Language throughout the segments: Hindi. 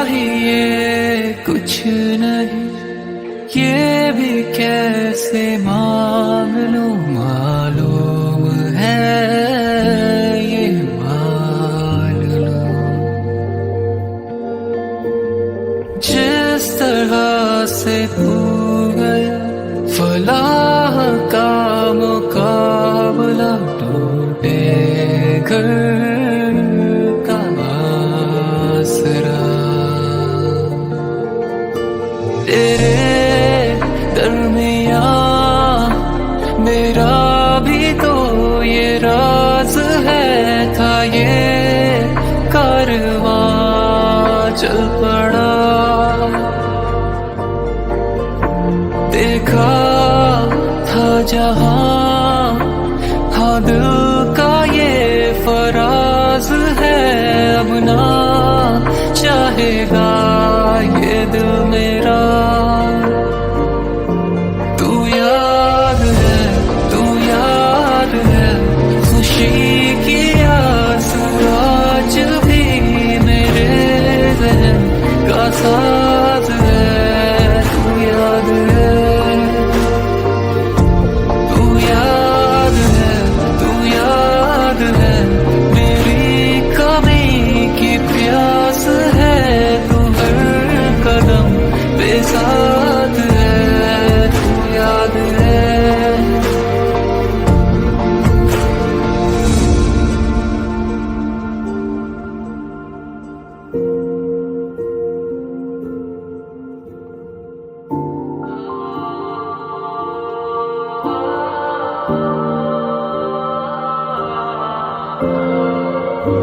चाहिए कुछ नहीं, ये भी कैसे मांग लूं, मालूम है ये मान लो। जिस तरह से तू गया फलाह का मुकाबला, टूटे घर का आसरा। तेरे दरमियां मेरा भी तो ये राज है, था ये कारवां चल पड़ा। देखा था जहां, हाँ दिल का ये फराज है, अब ना चाहेगा ये दिल मेरा। तू याद है, तू याद है, खुशी की आंसू आज भी मेरे ज़हन का साथ है। तू याद है, तू याद है, तू याद है, मेरी कमी की प्यास है, तू हर कदम पे साथ है। तू याद है।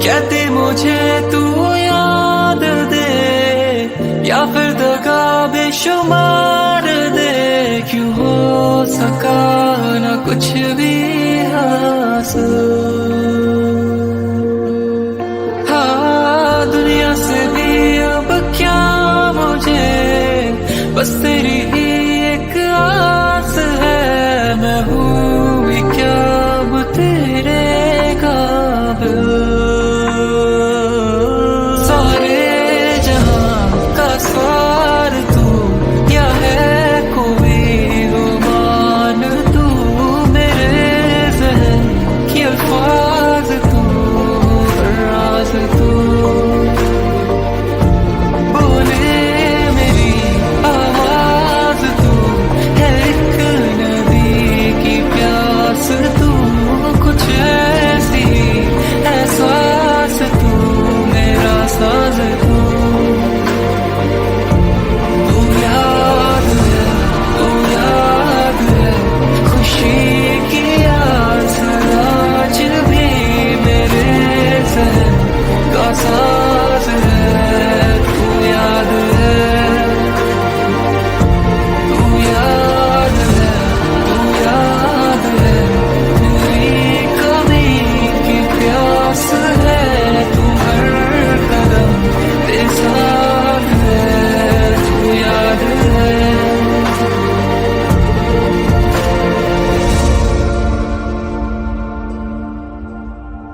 कहते मुझे तू याद दे, या फिर दगा बेशुमार दे, क्यों हो सका न कुछ भी हासिल। हाँ दुनिया से भी अब क्या मुझे, बस तेरी ही एक आस है। मैं हूँ भी क्या अब तेरे काबिल,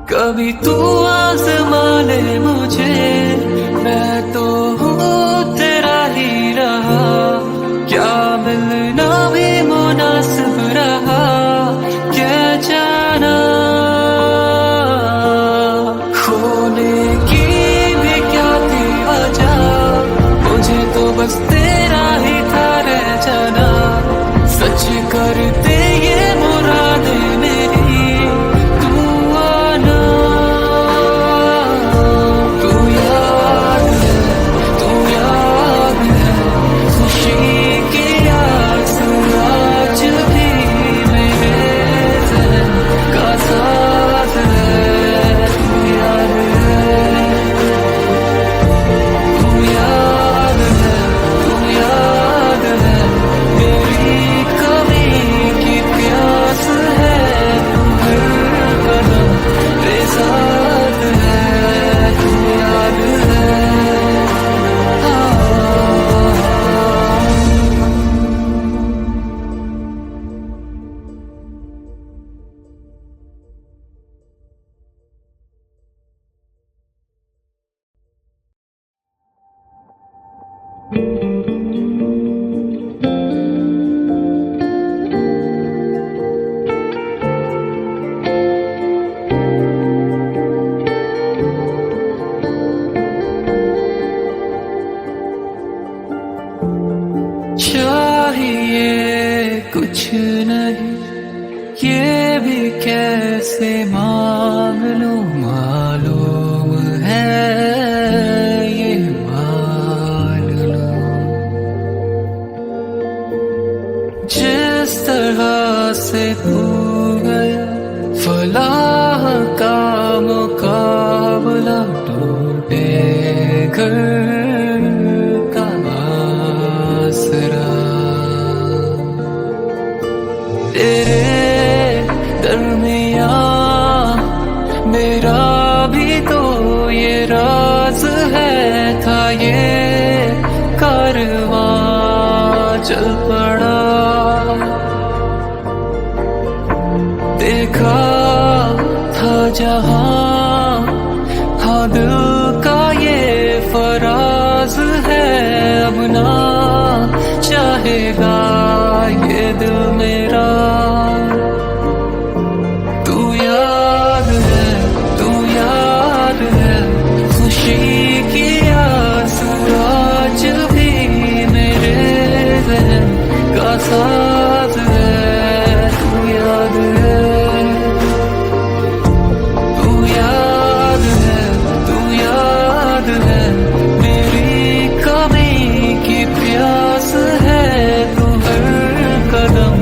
कभी तू आज़मा ले मुझे, मैं तो हूँ तेरा ही रहा। क्या मिलना भी मुनासिब रहा, क्या जाना खोने की भी क्या थी वजह। मुझे तो बस तेरा ही था रह जाना, सच करते ये मुरादे मेरी। तू याद है, तू चाहिए कुछ नहीं, ये भी कैसे मांग लूं, मालूम है ये मान लूं। जिस तरह से तू गया फलाह का मुकाबला, टूटे घर का आसरा। तेरे दरमियां मेरा भी तो ये राज है, था ये कारवां चल पड़ा। देखा था जहां, हाँ दिल का ये फराज है, अब ना चाहेगा ये दिल मेरा। तू याद है, तू याद है, खुशी की आस आज भी मेरे ज़हन का साथ है। तू याद है, तू याद है, तू याद है, मेरी कमी की प्यास है, तू हर कदम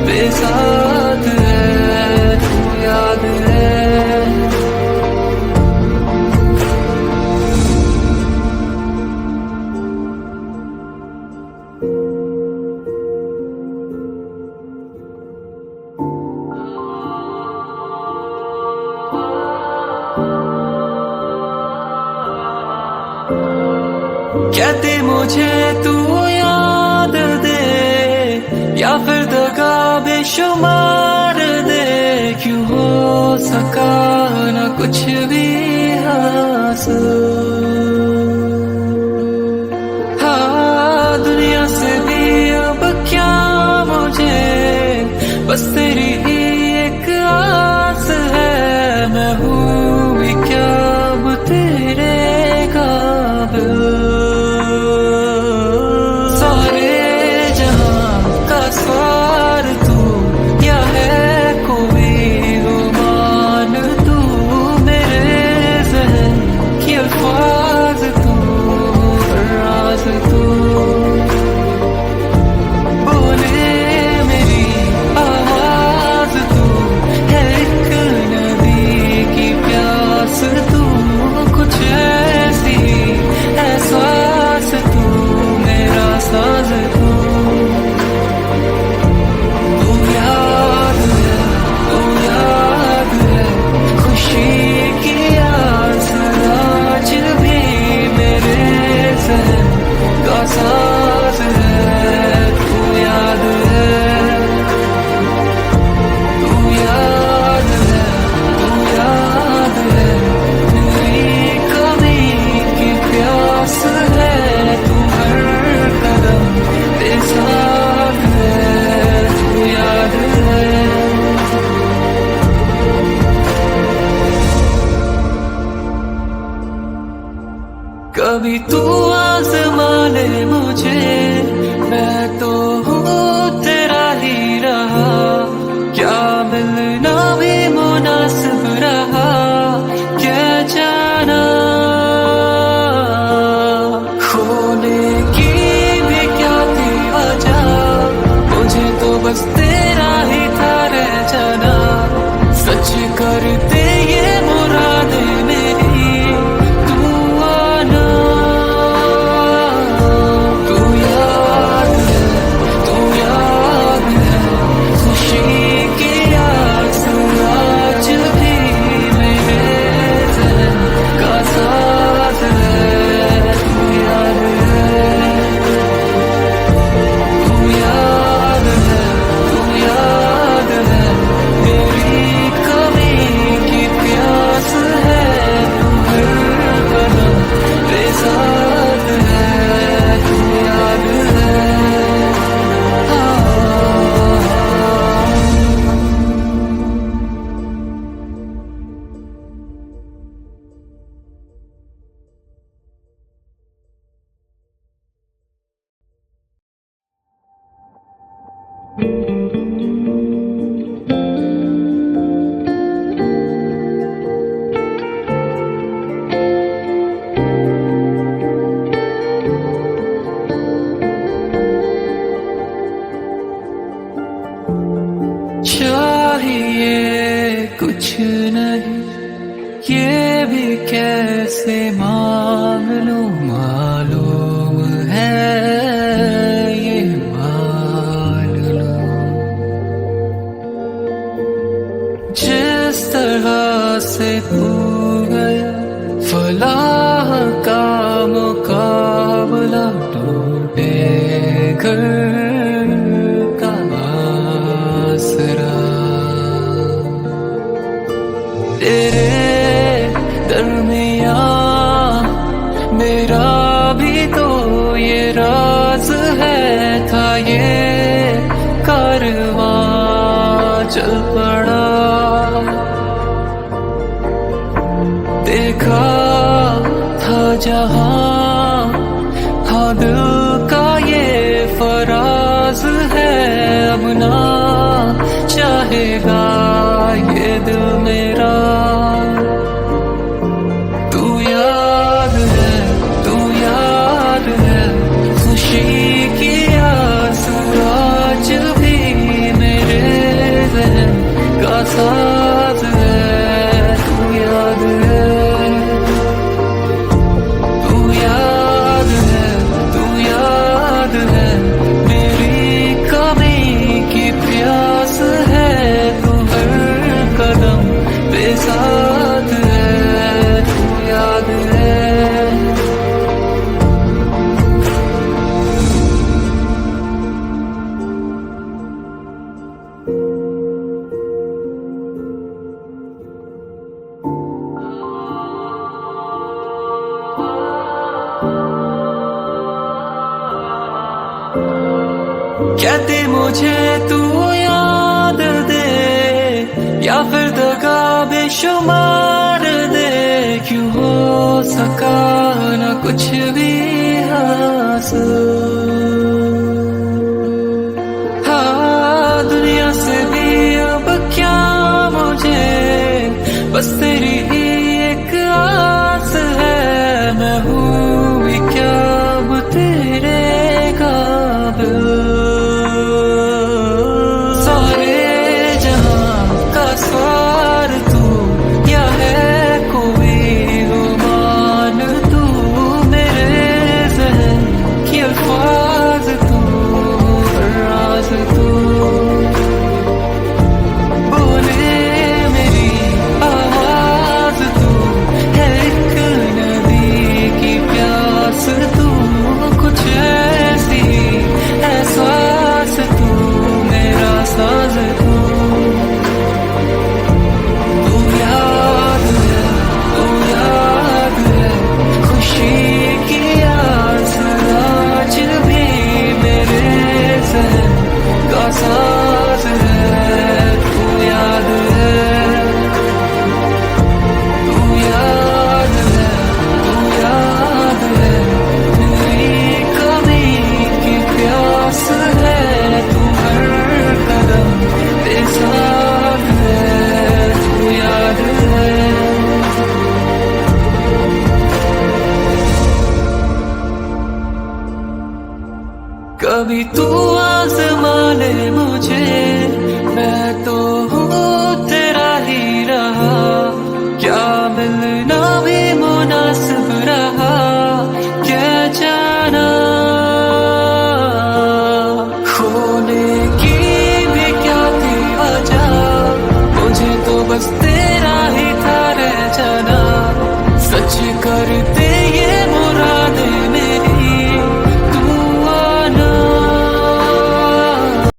पे साथ है। तू याद है, कहते मुझे तू याद दे, या फिर दगा बेशुमार दे, क्यों हो सका न कुछ भी हासिल। हाँ दुनिया से भी अब क्या मुझे, बस तेरी ही एक आस है, मैं हूँ भी क्या अब तेरे काबिल। कभी तू आज़मा ले मुझे, मैं तो हूँ तेरा ही रहा, क्या मिलना भी मुनासिब रहा, क्या जाना खोने की भी क्या थी वजह, मुझे तो बस तेरा ही था रह जाना। सच करते ये मुरादे मेरी, तू आना। तू याद है, भी कैसे मांग लूं, मालूम है ये मान लो। जिस तरह से तू गया फलाह का मुकाबला, टूटे घर का आसरा। तेरे दरमियां मेरा भी तो ये राज है, था ये कारवां चल पड़ा। देखा था जहां, हाँ दिल का ये फराज है, अब ना चाहेगा ये दिल मेरा। तू याद है, तू याद है, खुशी की आस आज भी मेरे ज़हन का साथ है। तू याद है, तू याद है, तू याद है, मेरी कमी की प्यास है, तू हर कदम पे साथ है। तू याद है। कहते मुझे तू याद दे, या फिर दगा बेशुमार दे, क्यों हो सका न कुछ भी हासिल। हाँ दुनिया से भी अब क्या मुझे, बस तेरी ही एक आस है। मैं हूँ भी क्या अब तेरे काबिल, सार तू या है कोई गुमान, तू मेरे ज़हन की अल्फाज, तू राज, तू बोले मेरी आवाज, तू है एक नदी की प्यास, तू कुछ ऐसी एहसास, तू मेरा साज, तू साथ है। तू याद है, तू याद है, तू याद है, मेरी कमी की प्यास है, तू हर कदम पे साथ है। तू याद है। कभी तू आज़मा ले मुझे, मैं तो हूँ तेरा ही रहा, क्या मिलना भी मुनासिब रहा, क्या जाना खोने की भी क्या थी वजह, मुझे तो बस तेरा ही था रह जाना। सच कर